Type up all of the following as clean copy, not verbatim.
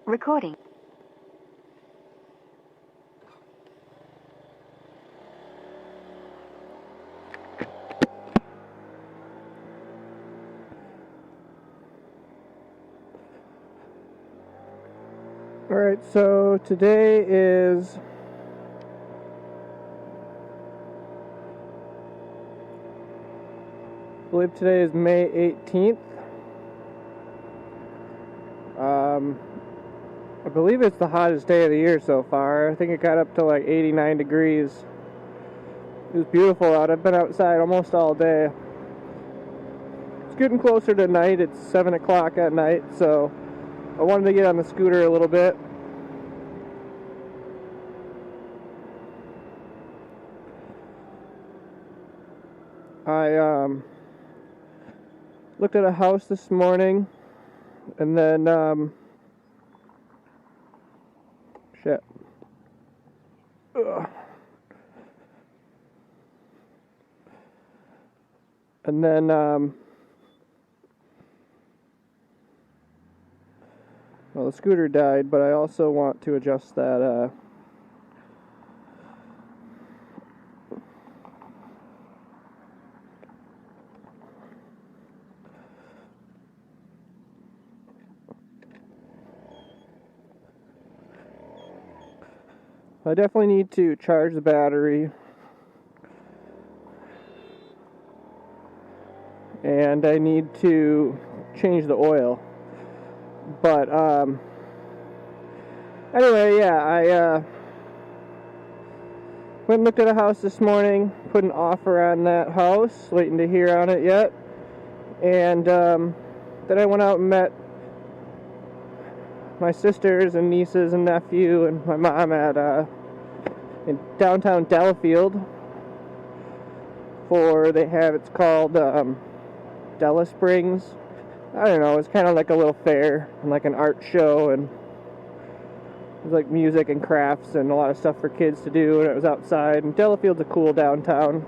Recording. Alright, so today is I believe today is May 18th. I believe it's the hottest day of the year so far. I think it got up to like 89 degrees. It was beautiful out. I've been outside almost all day. It's getting closer to night. It's 7 o'clock at night, so I wanted to get on the scooter a little bit. I looked at a house this morning, and then shit. Ugh. And then well, the scooter died, but I also want to adjust that I definitely need to charge the battery, and I need to change the oil. But anyway, yeah, I went and looked at a house this morning, put an offer on that house, waiting to hear on it yet. And then I went out and met my sisters and nieces and nephew and my mom at in downtown Delafield it's called Della Springs. I don't know, it's kind of like a little fair and like an art show, and there's like music and crafts and a lot of stuff for kids to do, and it was outside, and Delafield's a cool downtown.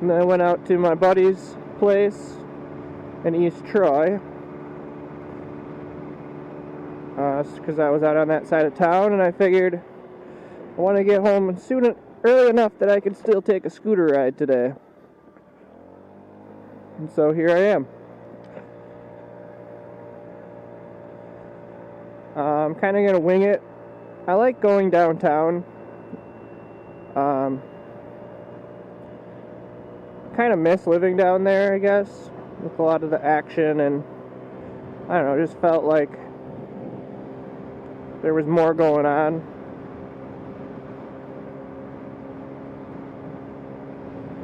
And then I went out to my buddy's place in East Troy, because I was out on that side of town, and I figured I want to get home early enough that I could still take a scooter ride today. And so here I am. I'm kind of going to wing it. I like going downtown. Kind of miss living down there, I guess, with a lot of the action, and I don't know, just felt like there was more going on.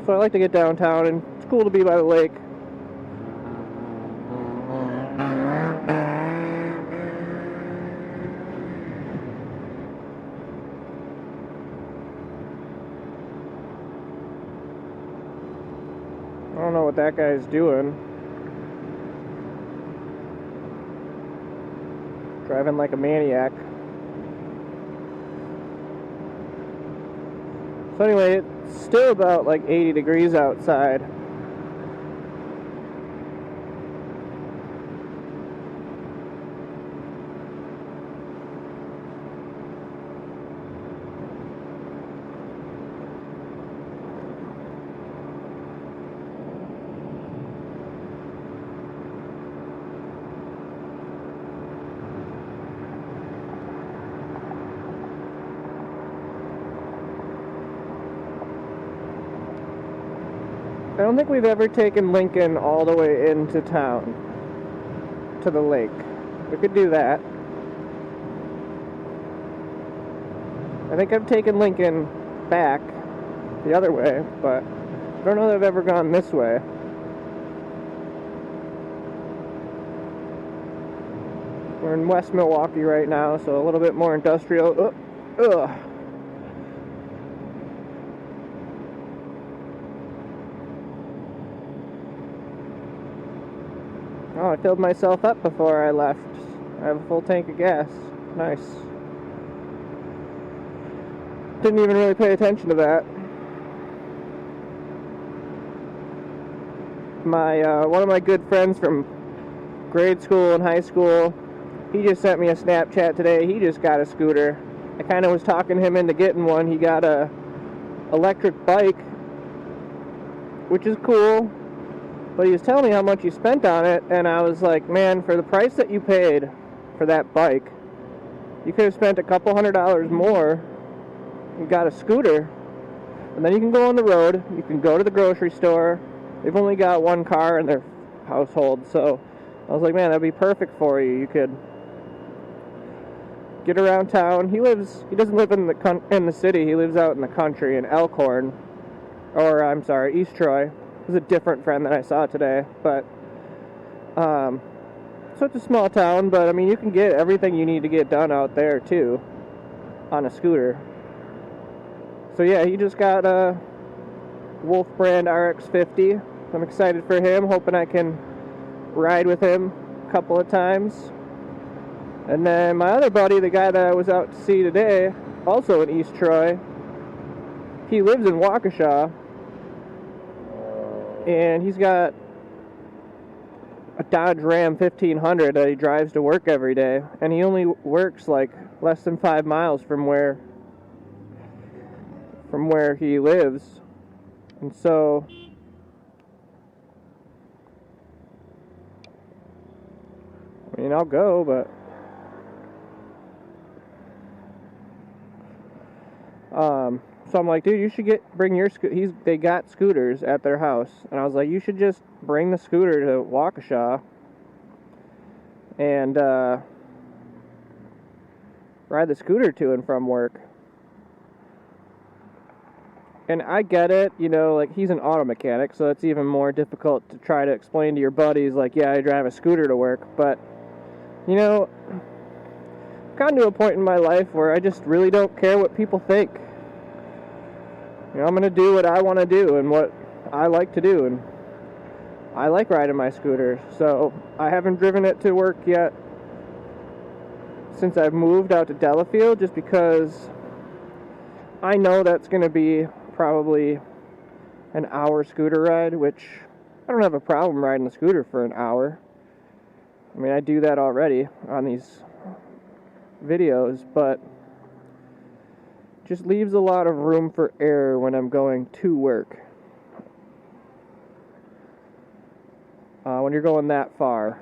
So I like to get downtown, and it's cool to be by the lake. I don't know what that guy's doing. Driving like a maniac. So anyway, it's still about like 80 degrees outside. I don't think we've ever taken Lincoln all the way into town, to the lake. We could do that. I think I've taken Lincoln back the other way, but I don't know that I've ever gone this way. We're in West Milwaukee right now, so a little bit more industrial. Ugh. Oh, I filled myself up before I left. I have a full tank of gas. Nice. Didn't even really pay attention to that. my one of my good friends from grade school and high school, he just sent me a Snapchat today. He just got a scooter. I kind of was talking him into getting one. He got a electric bike, which is cool, but he was telling me how much he spent on it, and I was like, man, for the price that you paid for that bike, you could have spent a couple $100 more and got a scooter, and then you can go on the road, you can go to the grocery store. They've only got one car in their household, so I was like, man, that'd be perfect for you. You could get around town. He doesn't live in the city. He lives out in the country in Elkhorn, or I'm sorry, East Troy. It was a different friend that I saw today, but so it's a small town, but I mean, you can get everything you need to get done out there too on a scooter. So yeah, he just got a Wolf brand RX-50. I'm excited for him, hoping I can ride with him a couple of times. And then my other buddy, the guy that I was out to see today, also in East Troy, he lives in Waukesha, and he's got a Dodge Ram 1500 that he drives to work every day, and he only works like less than 5 miles from where he lives. And so I mean, I'll go, but so I'm like, dude, you should bring your they got scooters at their house, and I was like, you should just bring the scooter to Waukesha and ride the scooter to and from work. And I get it, you know, like, he's an auto mechanic, so it's even more difficult to try to explain to your buddies, like, yeah, I drive a scooter to work, but, you know, I've gotten to a point in my life where I just really don't care what people think. You know, I'm going to do what I want to do and what I like to do, and I like riding my scooter, so I haven't driven it to work yet since I've moved out to Delafield, just because I know that's going to be probably an hour scooter ride, which I don't have a problem riding the scooter for an hour. I mean, I do that already on these videos, but just leaves a lot of room for error when I'm going to work. When you're going that far.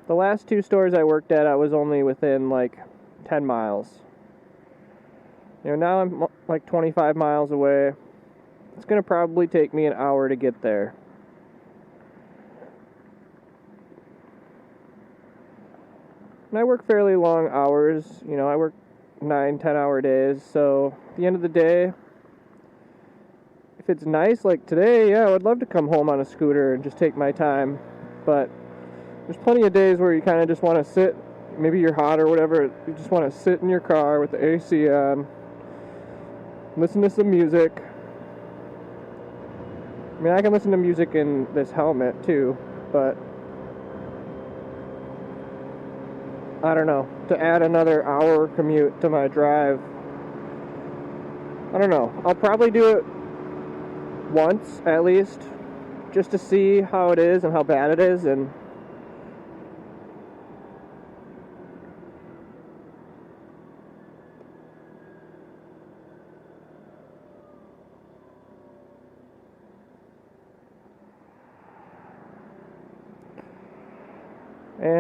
The last 2 stores I worked at, I was only within like 10 miles. You know, now I'm like 25 miles away. It's going to probably take me an hour to get there. And I work fairly long hours. You know, I work 9-10-hour days. So at the end of the day, if it's nice like today, yeah, I would love to come home on a scooter and just take my time. But there's plenty of days where you kind of just want to sit. Maybe you're hot or whatever. You just want to sit in your car with the AC on. Listen to some music. I mean, I can listen to music in this helmet too, but I don't know. To add another hour commute to my drive, I don't know. I'll probably do it once at least, just to see how it is and how bad it is, and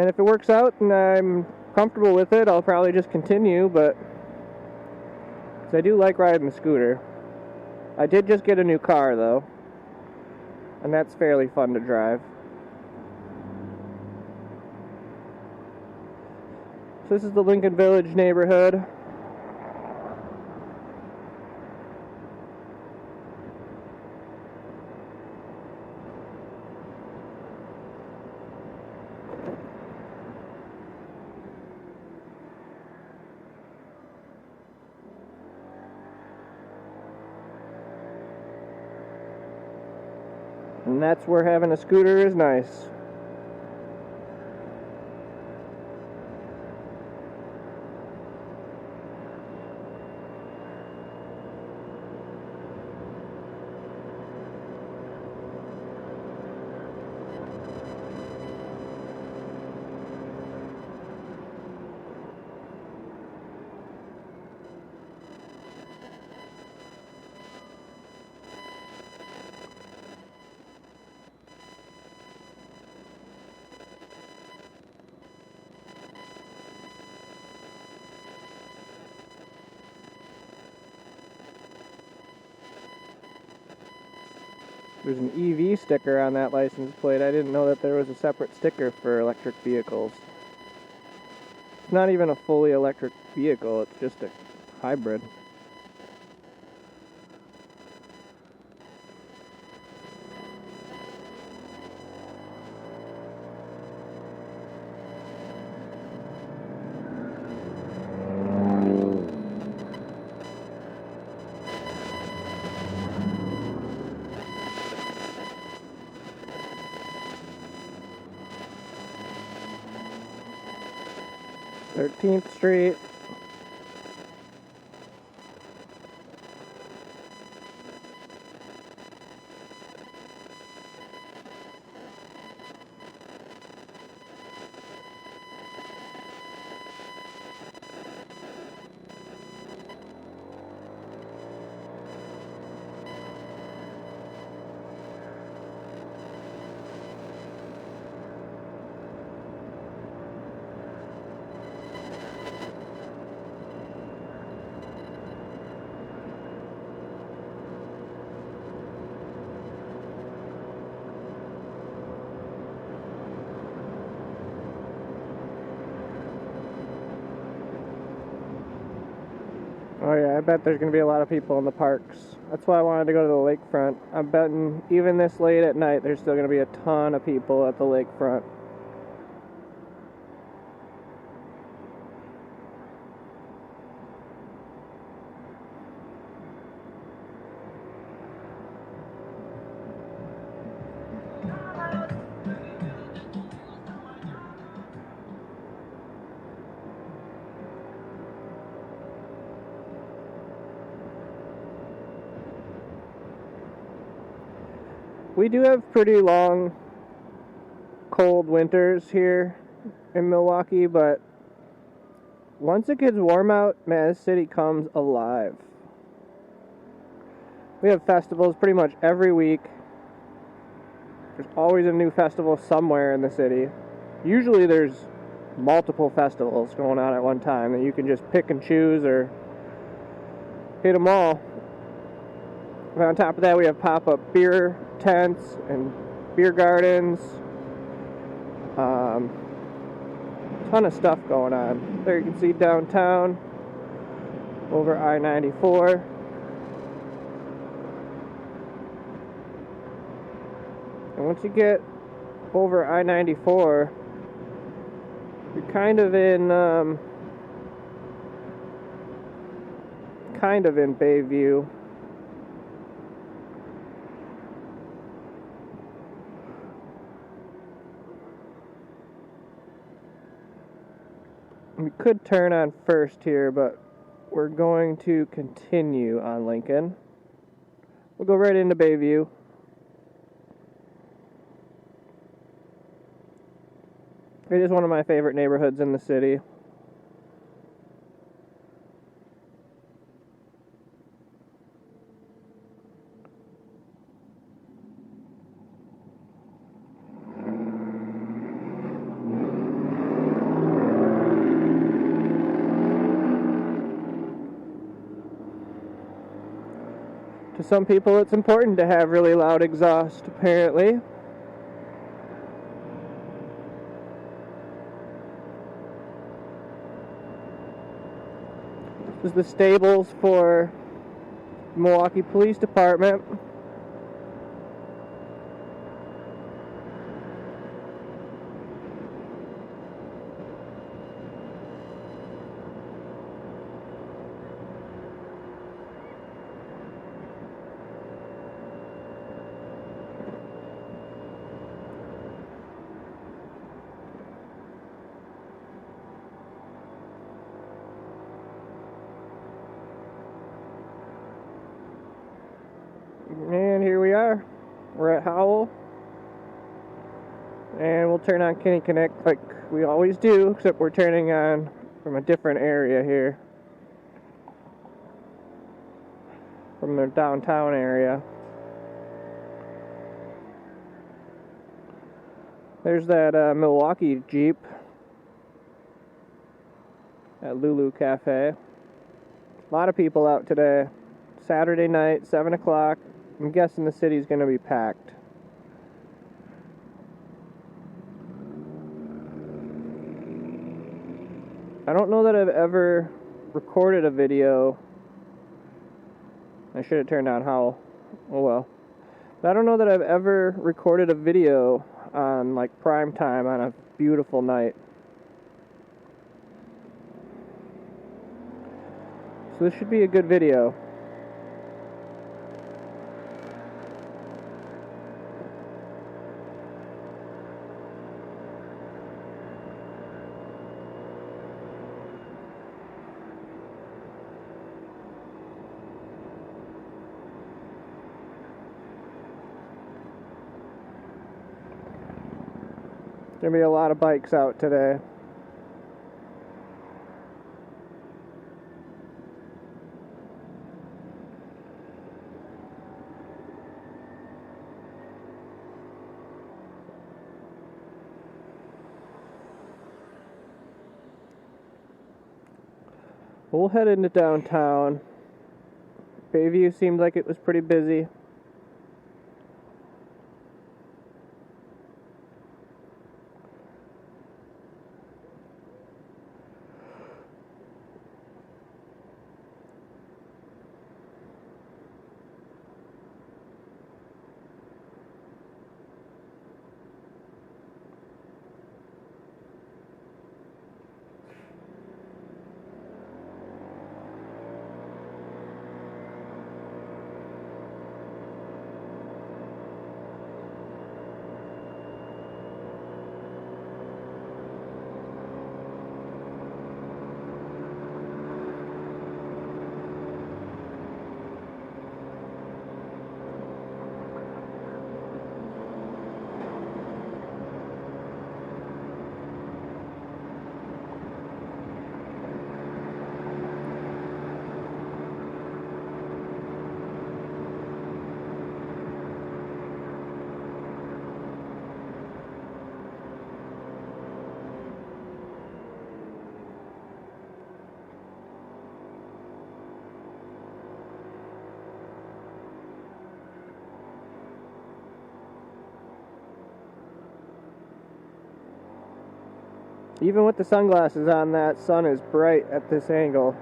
if it works out and I'm comfortable with it, I'll probably just continue, but I do like riding the scooter. I did just get a new car, though, and that's fairly fun to drive. So this is the Lincoln Village neighborhood. And that's where having a scooter is nice. There's an EV sticker on that license plate. I didn't know that there was a separate sticker for electric vehicles. It's not even a fully electric vehicle, it's just a hybrid. Thirteenth Street. Oh yeah, I bet there's going to be a lot of people in the parks. That's why I wanted to go to the lakefront. I'm betting even this late at night there's still going to be a ton of people at the lakefront. We do have pretty long, cold winters here in Milwaukee, but once it gets warm out, man, this city comes alive. We have festivals pretty much every week. There's always a new festival somewhere in the city. Usually there's multiple festivals going on at one time that you can just pick and choose or hit them all. And on top of that, we have pop-up beer tents and beer gardens. Ton of stuff going on. There you can see downtown over I-94. And once you get over I-94, you're kind of in Bayview. We could turn on First here, but we're going to continue on Lincoln. We'll go right into Bayview. It is one of my favorite neighborhoods in the city. To some people, it's important to have really loud exhaust, apparently. This is the stables for the Milwaukee Police Department. And here we are. We're at Howell. And we'll turn on Kenny Connect like we always do, except we're turning on from a different area here. From the downtown area. There's that Milwaukee Jeep at Lulu Cafe. A lot of people out today. Saturday night, 7 o'clock. I'm guessing the city's going to be packed. I don't know that I've ever recorded a video. I should have turned on Howl. Oh well. But I don't know that I've ever recorded a video on like prime time on a beautiful night. So this should be a good video. There's gonna be a lot of bikes out today. We'll head into downtown. Bayview seemed like it was pretty busy. Even with the sunglasses on, that sun is bright at this angle.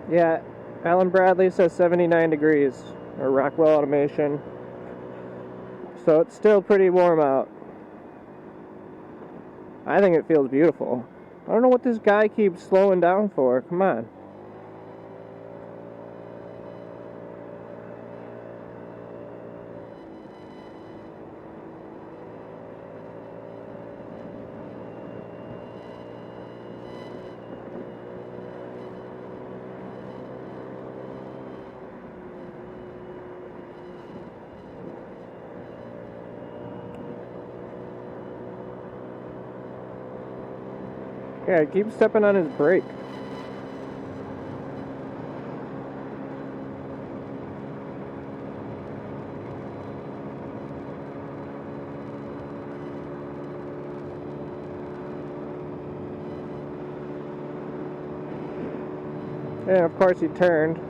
Yeah, Alan Bradley says 79 degrees, or Rockwell Automation. So it's still pretty warm out. I think it feels beautiful. I don't know what this guy keeps slowing down for. Come on. Yeah, he keeps stepping on his brake. And of course he turned.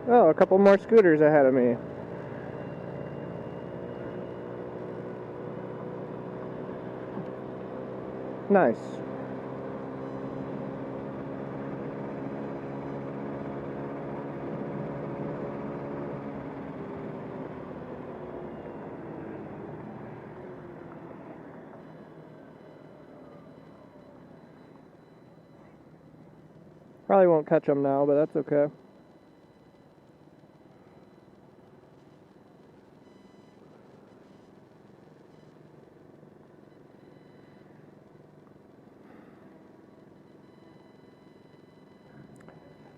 Oh, a couple more scooters ahead of me. Nice. Probably won't catch them now, but that's okay.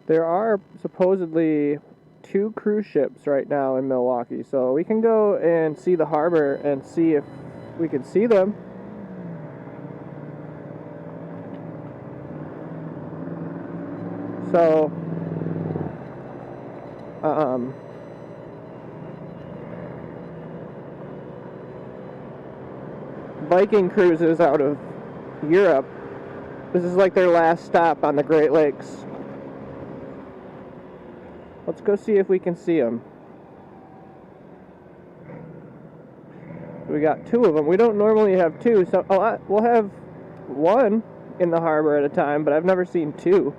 There are supposedly 2 cruise ships right now in Milwaukee, so we can go and see the harbor and see if we can see them. So, Viking cruises out of Europe, this is like their last stop on the Great Lakes. Let's go see if we can see them. We got 2 of them. We don't normally have 2, so we'll have 1 in the harbor at a time, but I've never seen 2.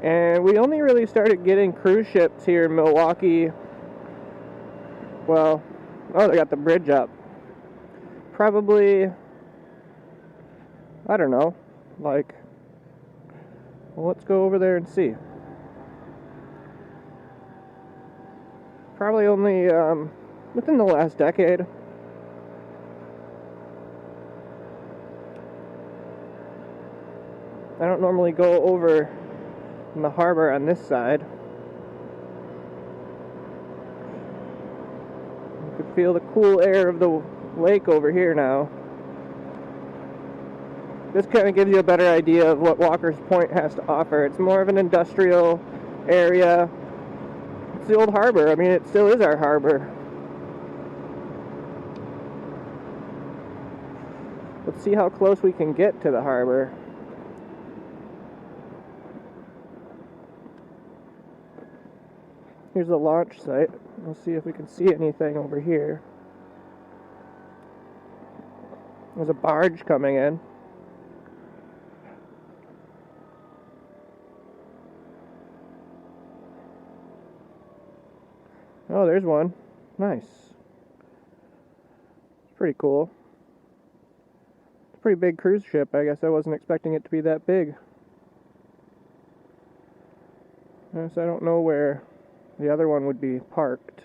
And we only really started getting cruise ships here in Milwaukee. Well, oh, they got the bridge up. Probably, I don't know, like, well, let's go over there and see. Probably only within the last decade. I don't normally go over in the harbor on this side. You can feel the cool air of the lake over here now. This kind of gives you a better idea of what Walker's Point has to offer. It's more of an industrial area. It's the old harbor. I mean, it still is our harbor. Let's see how close we can get to the harbor. Here's the launch site. We'll see if we can see anything over here. There's a barge coming in. Oh, there's one. Nice. It's pretty cool. It's a pretty big cruise ship. I guess I wasn't expecting it to be that big. I guess I don't know where the other one would be parked.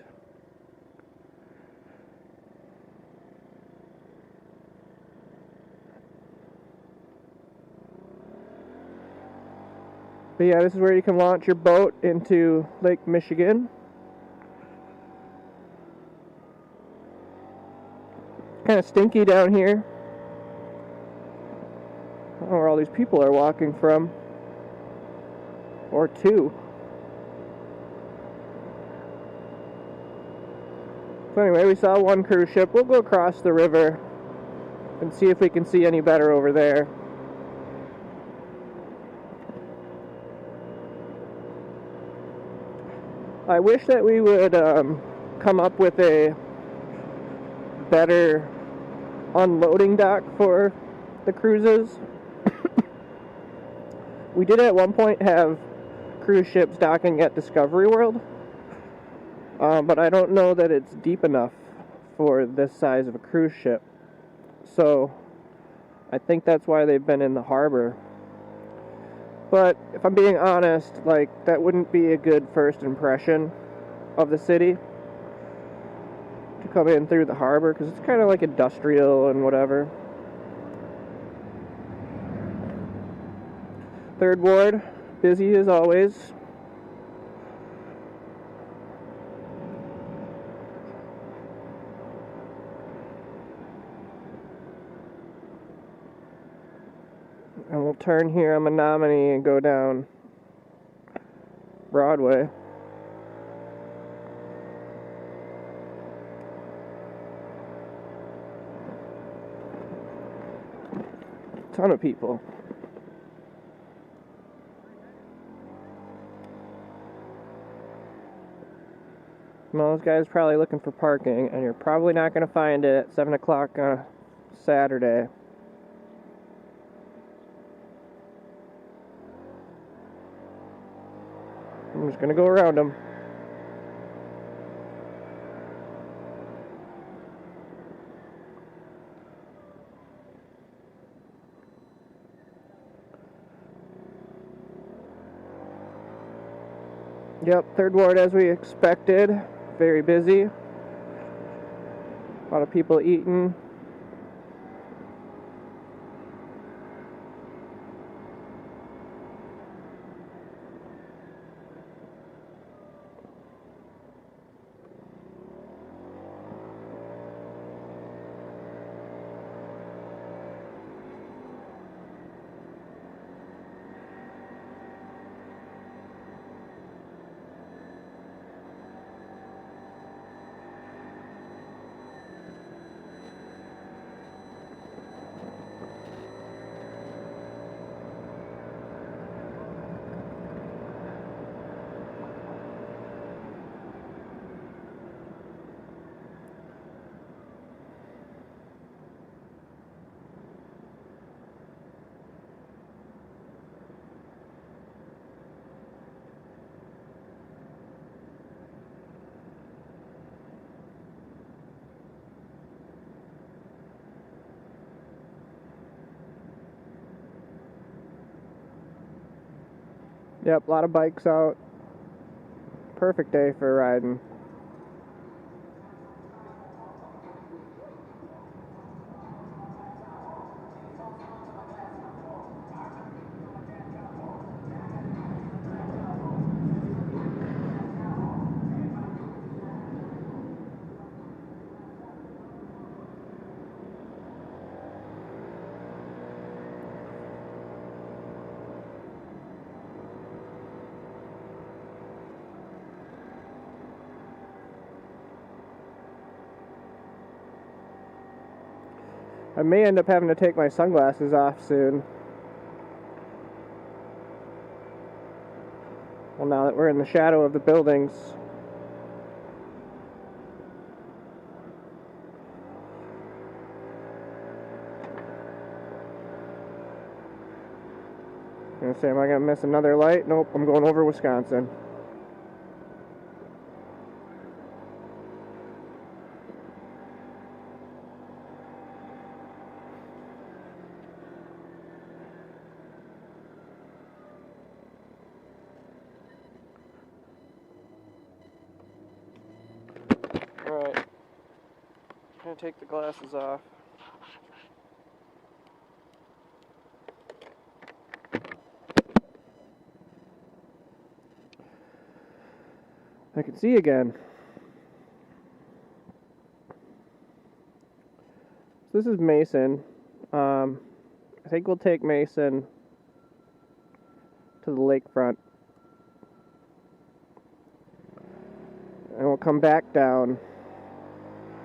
But yeah, this is where you can launch your boat into Lake Michigan. Kind of stinky down here. I don't know where all these people are walking from. Or to. So anyway, we saw one cruise ship. We'll go across the river and see if we can see any better over there. I wish that we would come up with a better unloading dock for the cruises. We did at one point have cruise ships docking at Discovery World, but I don't know that it's deep enough for this size of a cruise ship. So I think that's why they've been in the harbor. But if I'm being honest, like, that wouldn't be a good first impression of the city to come in through the harbor, because it's kind of like industrial and whatever. Third Ward, busy as always. And we'll turn here on Menominee and go down Broadway. Ton of people. Well, those guys are probably looking for parking, and you're probably not going to find it at 7 o'clock on a Saturday. I'm just going to go around them. Yep, Third Ward as we expected. Very busy. A lot of people eating. Yep, a lot of bikes out. Perfect day for riding. I may end up having to take my sunglasses off soon. Well, now that we're in the shadow of the buildings. I'm gonna say, am I gonna miss another light? Nope, I'm going over Wisconsin. Alright, I'm gonna take the glasses off. I can see again. So this is Mason. I think we'll take Mason to the lakefront. And we'll come back down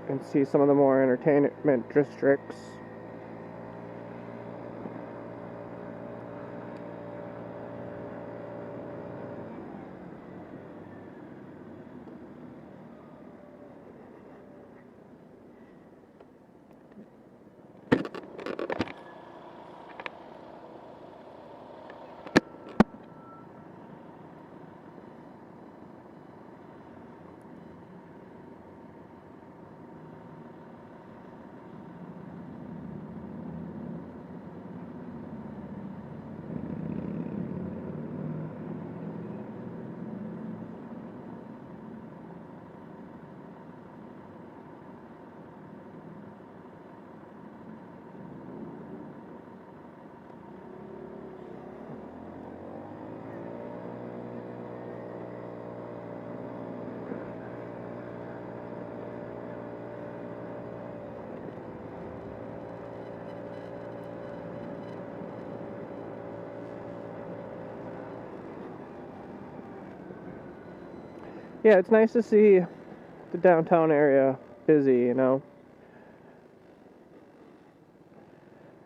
and see some of the more entertainment districts. Yeah, it's nice to see the downtown area busy, you know.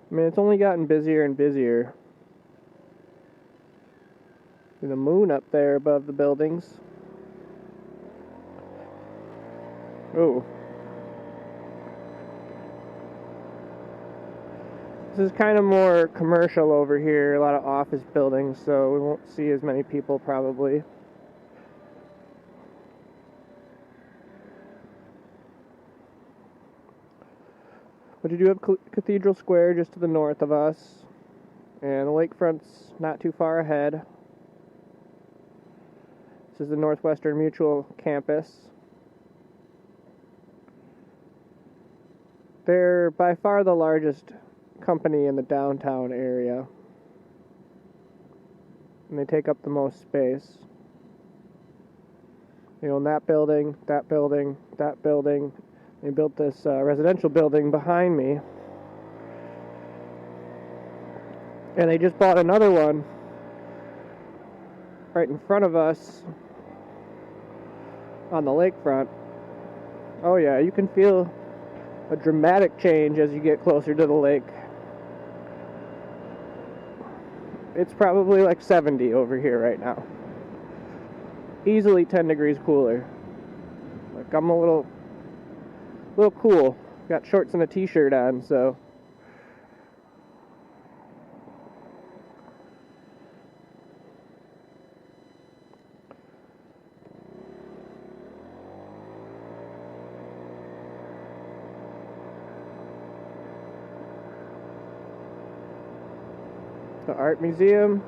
I mean, it's only gotten busier and busier. See the moon up there above the buildings. Oh. This is kind of more commercial over here, a lot of office buildings, so we won't see as many people probably. But you do have Cathedral Square just to the north of us, and the lakefront's not too far ahead. This is the Northwestern Mutual campus. They're by far the largest company in the downtown area, and they take up the most space. They own that building, that building, that building. They built this residential building behind me, and they just bought another one right in front of us on the lakefront. Oh yeah, you can feel a dramatic change as you get closer to the lake. It's probably like 70 over here right now. Easily 10 degrees cooler. Like, I'm a little cool. Got shorts and a t-shirt on, so the art museum.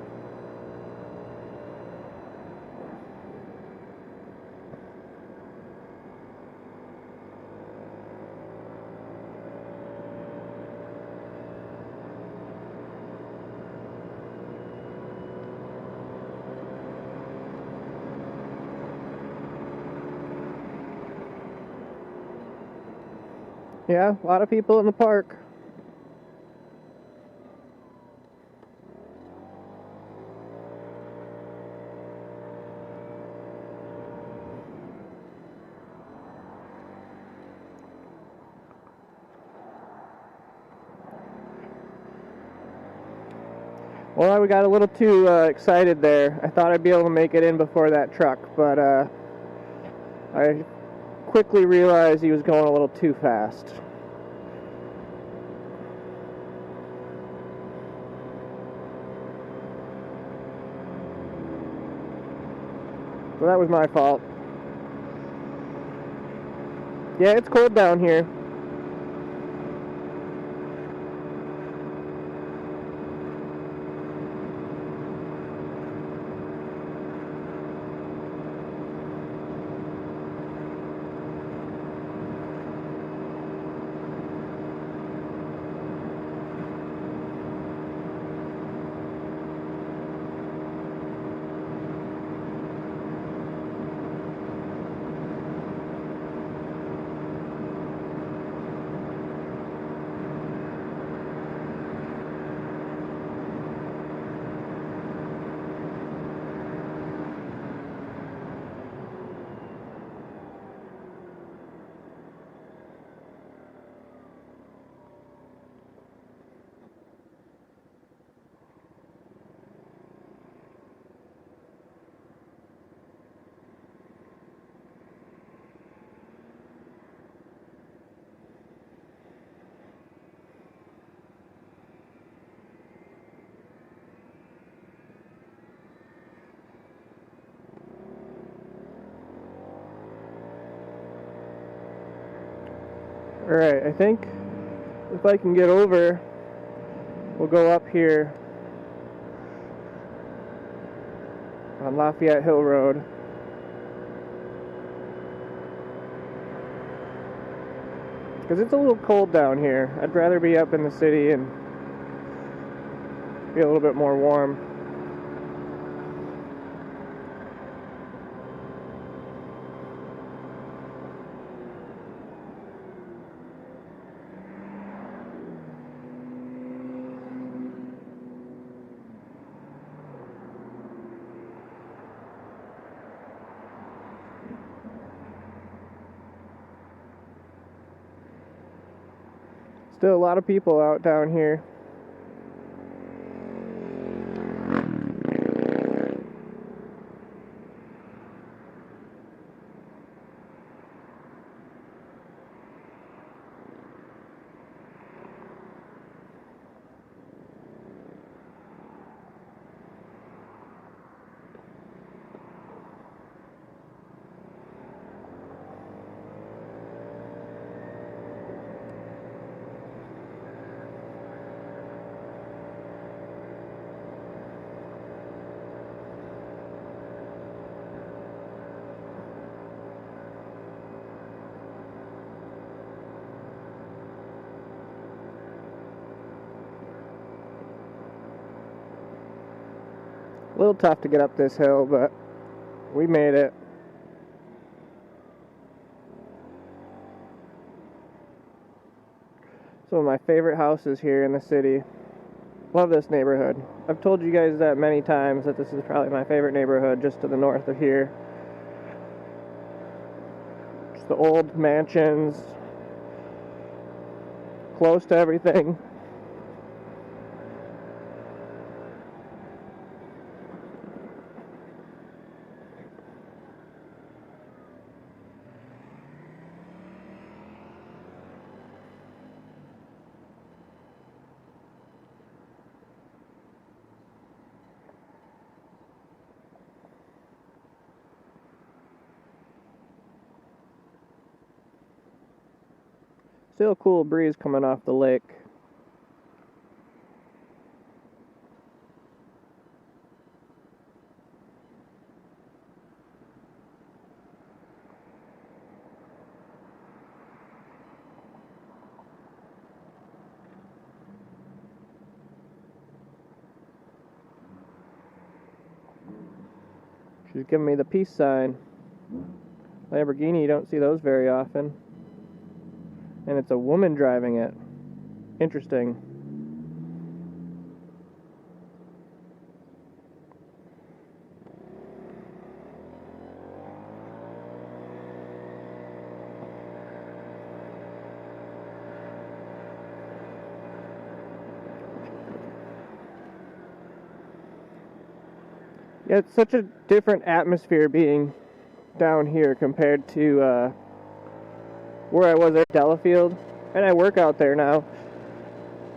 Yeah, a lot of people in the park. Well, we got a little too excited there. I thought I'd be able to make it in before that truck, but I quickly realized he was going a little too fast. So that was my fault. Yeah, it's cold down here. Alright, I think if I can get over, we'll go up here on Lafayette Hill Road. Because it's a little cold down here. I'd rather be up in the city and be a little bit more warm. Still a lot of people out down here. A little tough to get up this hill, but we made it. Some of my favorite houses here in the city. Love this neighborhood. I've told you guys that many times, that this is probably my favorite neighborhood just to the north of here. Just the old mansions, close to everything. Still a cool breeze coming off the lake. She's giving me the peace sign. Lamborghini, you don't see those very often. And it's a woman driving it. Interesting. Yeah, it's such a different atmosphere being down here compared to where I was at Delafield, and I work out there now.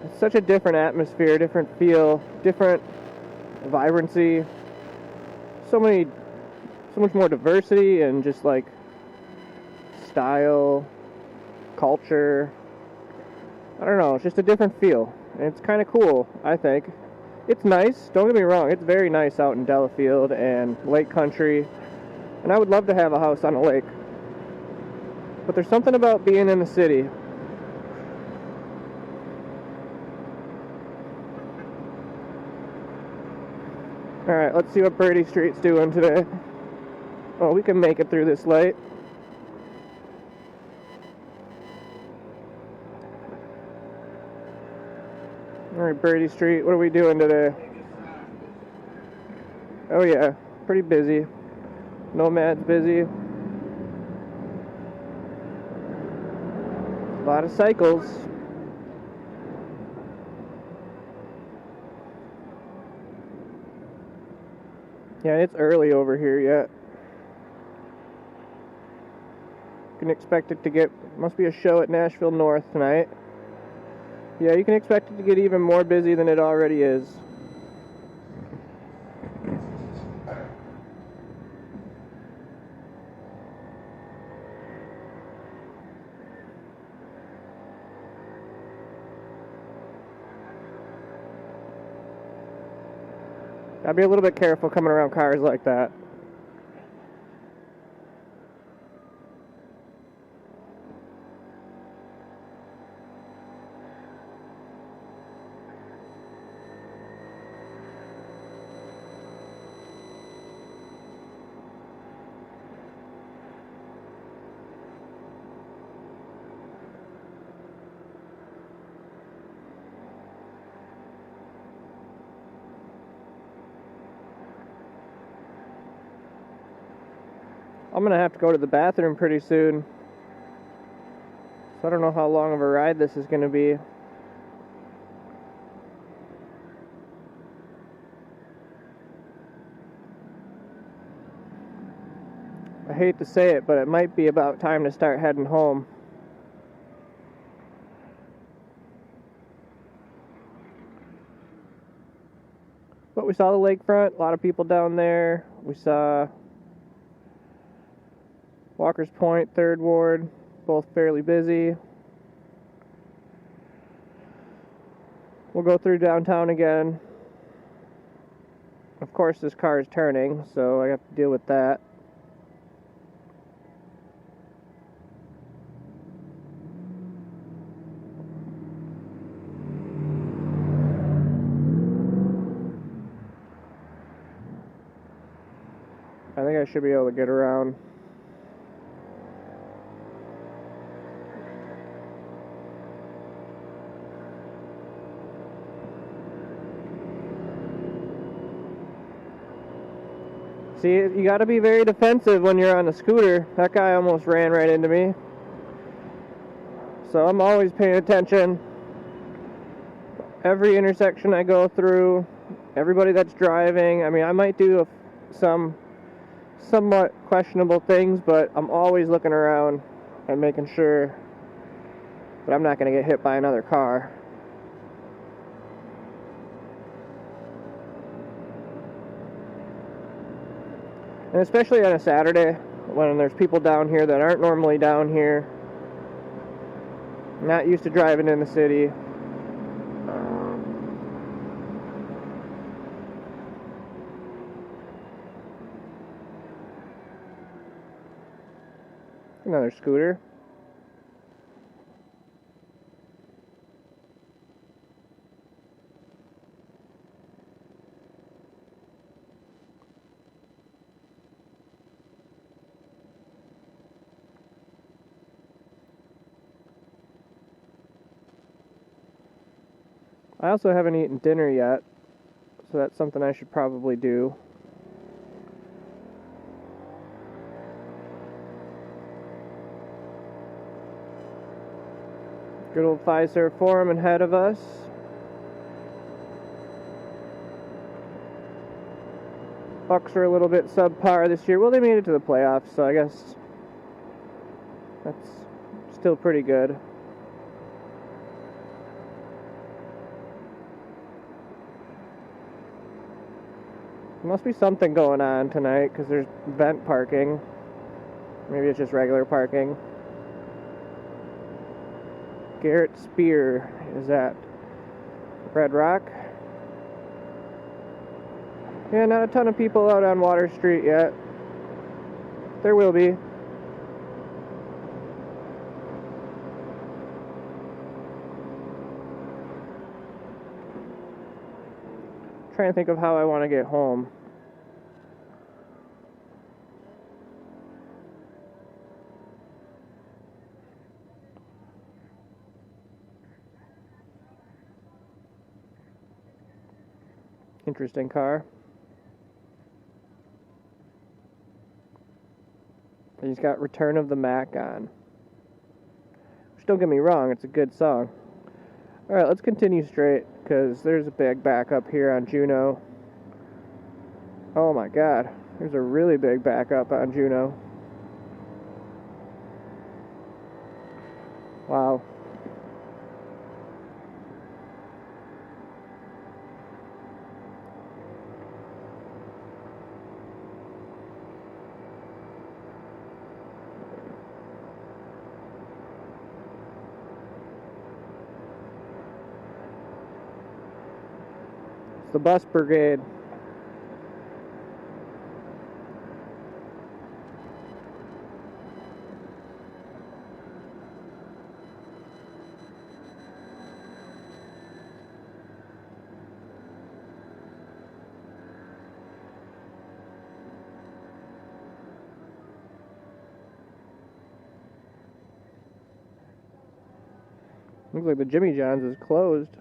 It's such a different atmosphere, different feel, different vibrancy. So much more diversity and just like style, culture. I don't know, it's just a different feel. And it's kind of cool, I think. It's nice, don't get me wrong, it's very nice out in Delafield and Lake Country. And I would love to have a house on a lake. But there's something about being in the city. Alright, let's see what Birdie Street's doing today. Oh, we can make it through this light. Alright, Birdie Street, what are we doing today? Oh yeah, pretty busy. Nomad's busy. A lot of cycles. Yeah, it's early over here yet. Can expect it to get, must be a show at Nashville North tonight. Yeah, you can expect it to get even more busy than it already is. Gotta be a little bit careful coming around cars like that. I'm gonna have to go to the bathroom pretty soon. So I don't know how long of a ride this is gonna be. I hate to say it, but it might be about time to start heading home. But we saw the lakefront, a lot of people down there. We saw Walker's Point, 3rd Ward, both fairly busy. We'll go through downtown again. Of course, this car is turning, so I have to deal with that. I think I should be able to get around. See, you gotta be very defensive when you're on a scooter. That guy almost ran right into me. So I'm always paying attention. Every intersection I go through, everybody that's driving. I mean, I might do some somewhat questionable things, but I'm always looking around and making sure that I'm not going to get hit by another car. And especially on a Saturday, when there's people down here that aren't normally down here, not used to driving in the city. Another scooter. I also haven't eaten dinner yet, so that's something I should probably do. Good old Fiserv Forum ahead of us. Bucks are a little bit subpar this year. Well, they made it to the playoffs, so I guess that's still pretty good. There must be something going on tonight because there's vent parking. Maybe it's just regular parking. Garrett Spear is at Red Rock. Yeah, not a ton of people out on Water Street yet. There will be. Trying to think of how I want to get home. Interesting car. He's got Return of the Mac on. Which, don't get me wrong, it's a good song. Alright, let's continue straight, because there's a big backup here on Juneau. Oh my god, there's a really big backup on Juneau. Wow. The bus brigade. Looks like the Jimmy John's is closed.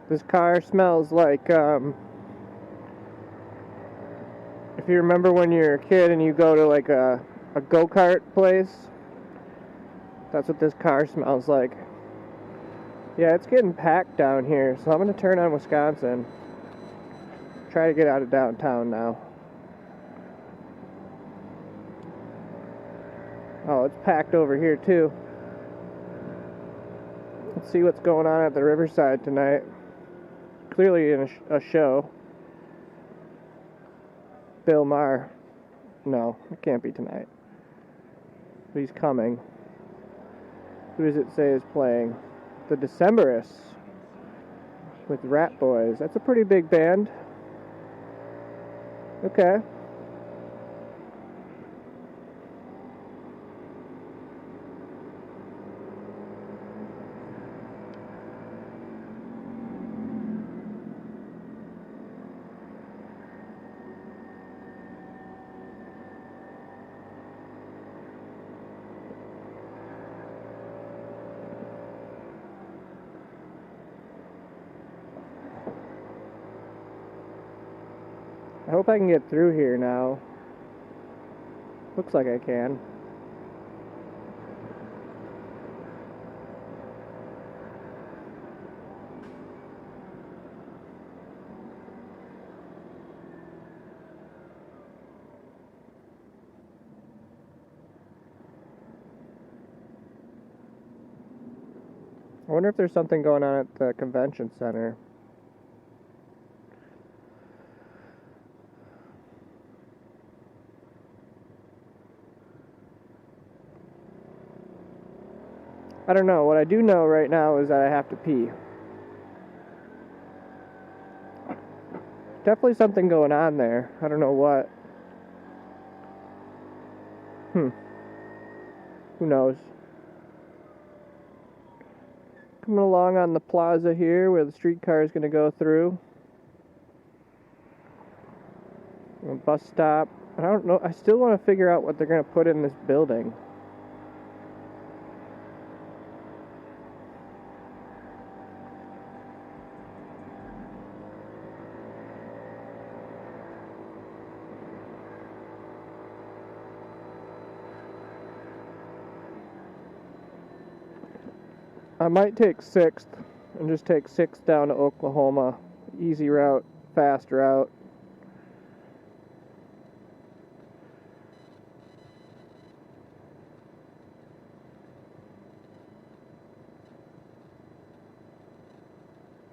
This car smells like, if you remember when you're a kid and you go to like a go-kart place, that's what this car smells like. Yeah, it's getting packed down here, so I'm going to turn on Wisconsin. Try to get out of downtown now. Oh, it's packed over here too. Let's see what's going on at the Riverside tonight. Clearly in a show. Bill Maher. No, it can't be tonight. But he's coming. Who does it say is playing? The Decemberists with Rat Boys. That's a pretty big band. Okay. I hope I can get through here now. Looks like I can. I wonder if there's something going on at the convention center. I don't know. What I do know right now is that I have to pee. Definitely something going on there. I don't know what. Who knows? Coming along on the plaza here where the streetcar is going to go through. A bus stop. I don't know. I still want to figure out what they're going to put in this building. I might take 6th and just take 6th down to Oklahoma. Easy route, fast route.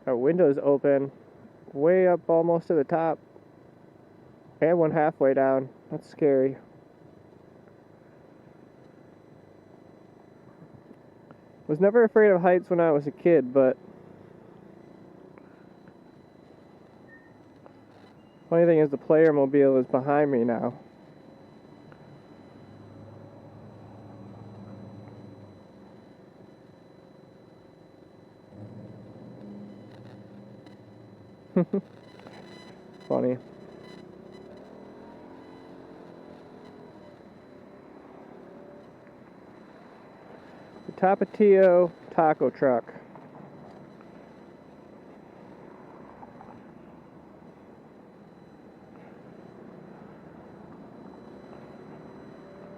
Our window's open, way up almost to the top, and one halfway down. That's scary. Was never afraid of heights when I was a kid, but funny thing is the player mobile is behind me now. Funny. The Tapatio taco truck.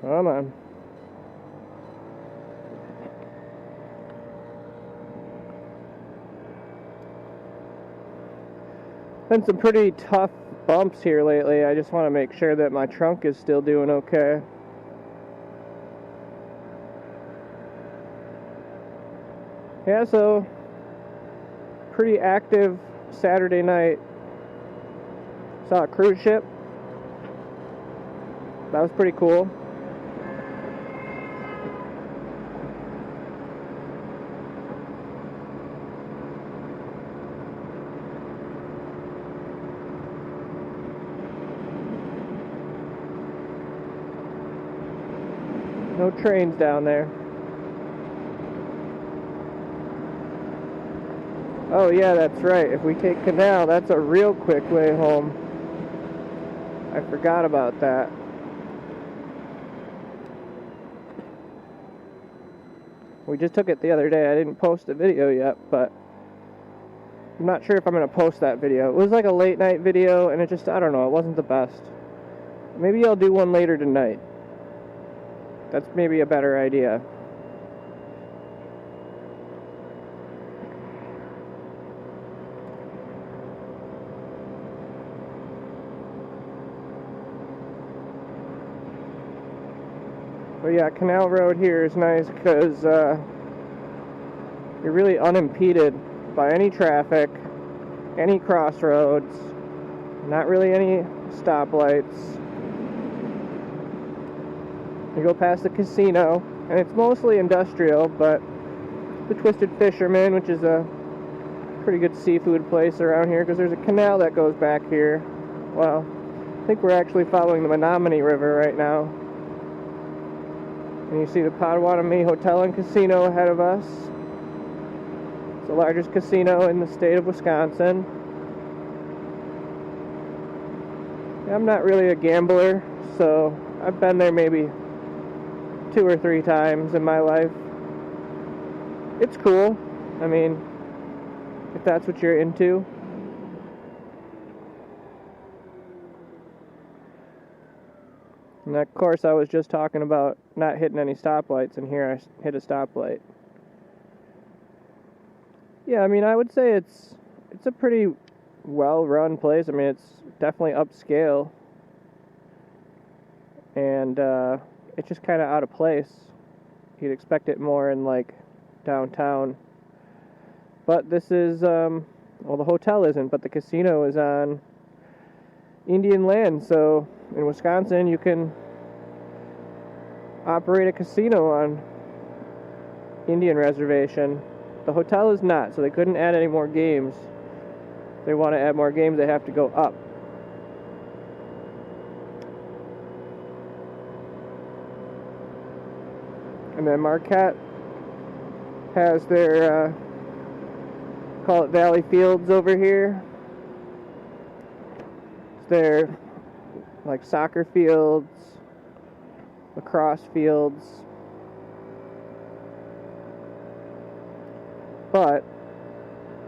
Come on. Been some pretty tough bumps here lately. I just want to make sure that my trunk is still doing okay. Yeah, so pretty active Saturday night. Saw a cruise ship. That was pretty cool. No trains down there. Oh yeah, that's right. If we take Canal, that's a real quick way home. I forgot about that. We just took it the other day. I didn't post the video yet, but I'm not sure if I'm going to post that video. It was like a late night video, and it just, I don't know, it wasn't the best. Maybe I'll do one later tonight. That's maybe a better idea. But yeah, Canal Road here is nice because you're really unimpeded by any traffic, any crossroads, not really any stoplights. You go past the casino, and it's mostly industrial, but the Twisted Fisherman, which is a pretty good seafood place around here, because there's a canal that goes back here. Well, I think we're actually following the Menominee River right now. And you see the Potawatomi Hotel and Casino ahead of us. It's the largest casino in the state of Wisconsin. I'm not really a gambler, so I've been there maybe 2 or 3 times in my life. It's cool. I mean, if that's what you're into. And of course, I was just talking about not hitting any stoplights, and here I hit a stoplight. Yeah, I mean, I would say it's a pretty well-run place. I mean, it's definitely upscale. And it's just kind of out of place. You'd expect it more in, like, downtown. But this is, well, the hotel isn't, but the casino is on Indian land. So in Wisconsin, you can operate a casino on Indian reservation. The hotel is not, so they couldn't add any more games. If they want to add more games, they have to go up. And then Marquette has their, call it Valley Fields over here. It's their, like, soccer fields, lacrosse fields. But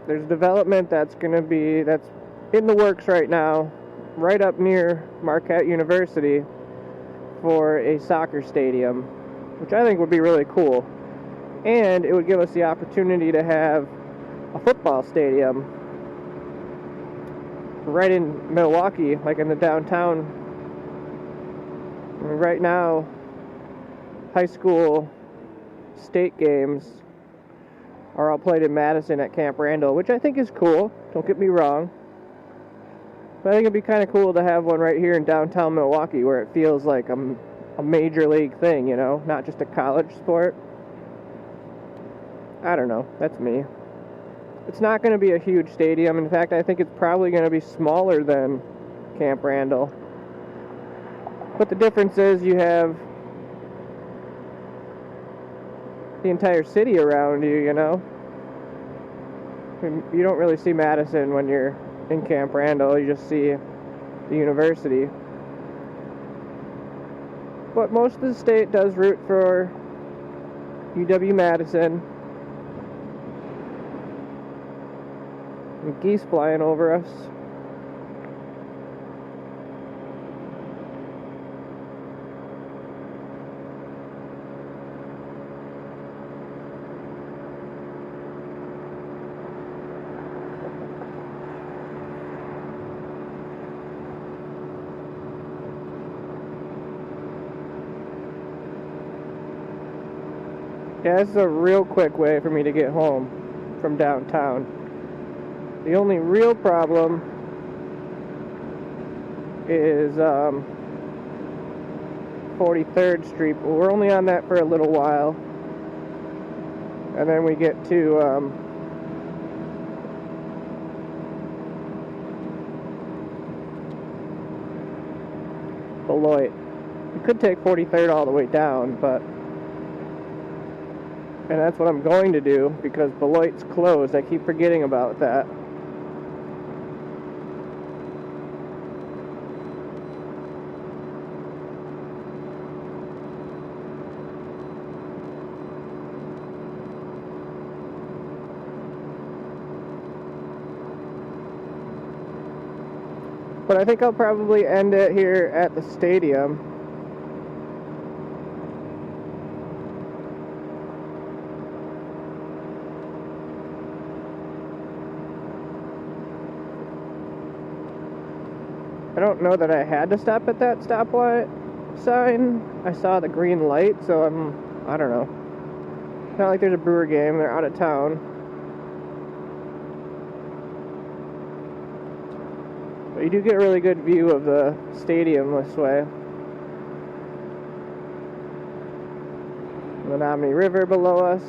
there's development that's in the works right now, right up near Marquette University, for a soccer stadium, which I think would be really cool. And it would give us the opportunity to have a football stadium right in Milwaukee, like in the downtown. I mean, right now, high school state games are all played in Madison at Camp Randall, which I think is cool, don't get me wrong. But I think it'd be kind of cool to have one right here in downtown Milwaukee where it feels like a major league thing, you know, not just a college sport. I don't know, that's me. It's not going to be a huge stadium. In fact, I think it's probably going to be smaller than Camp Randall. But the difference is you have the entire city around you, you know. I mean, you don't really see Madison when you're in Camp Randall, you just see the university. But most of the state does root for UW-Madison. And geese flying over us. Yeah, this is a real quick way for me to get home from downtown. The only real problem is 43rd Street, but we're only on that for a little while. And then we get to Beloit. We could take 43rd all the way down, and that's what I'm going to do because Beloit's closed. I keep forgetting about that. But I think I'll probably end it here at the stadium. I don't know that I had to stop at that stoplight sign. I saw the green light, so I don't know. It's not like there's a Brewer game, they're out of town. But you do get a really good view of the stadium this way. The Menominee River below us.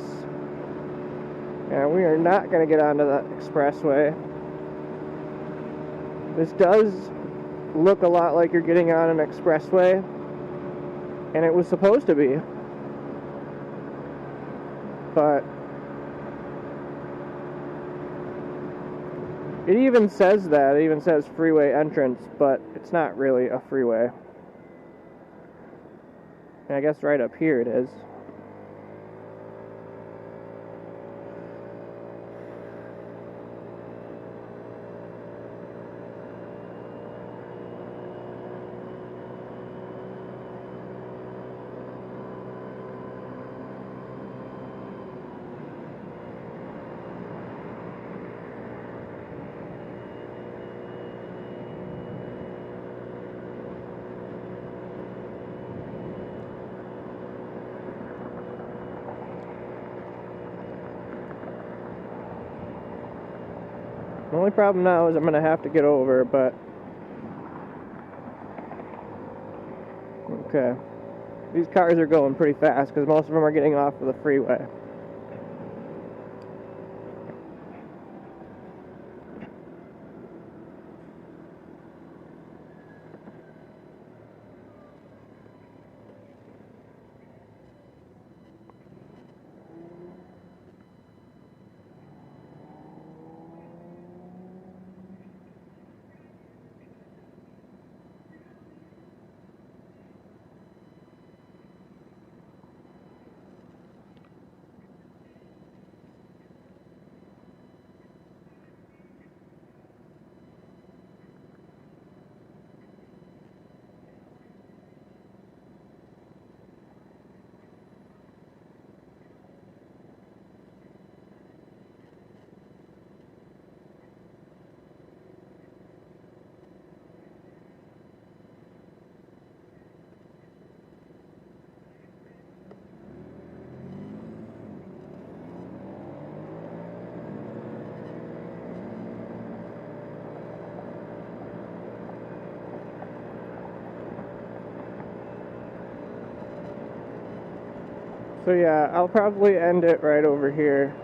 And we are not going to get onto the expressway. This does look a lot like you're getting on an expressway, and it was supposed to be. But it even says that. It even says freeway entrance, but it's not really a freeway. And I guess right up here it is. The only problem now is I'm going to have to get over, but okay. These cars are going pretty fast because most of them are getting off of the freeway. So yeah, I'll probably end it right over here.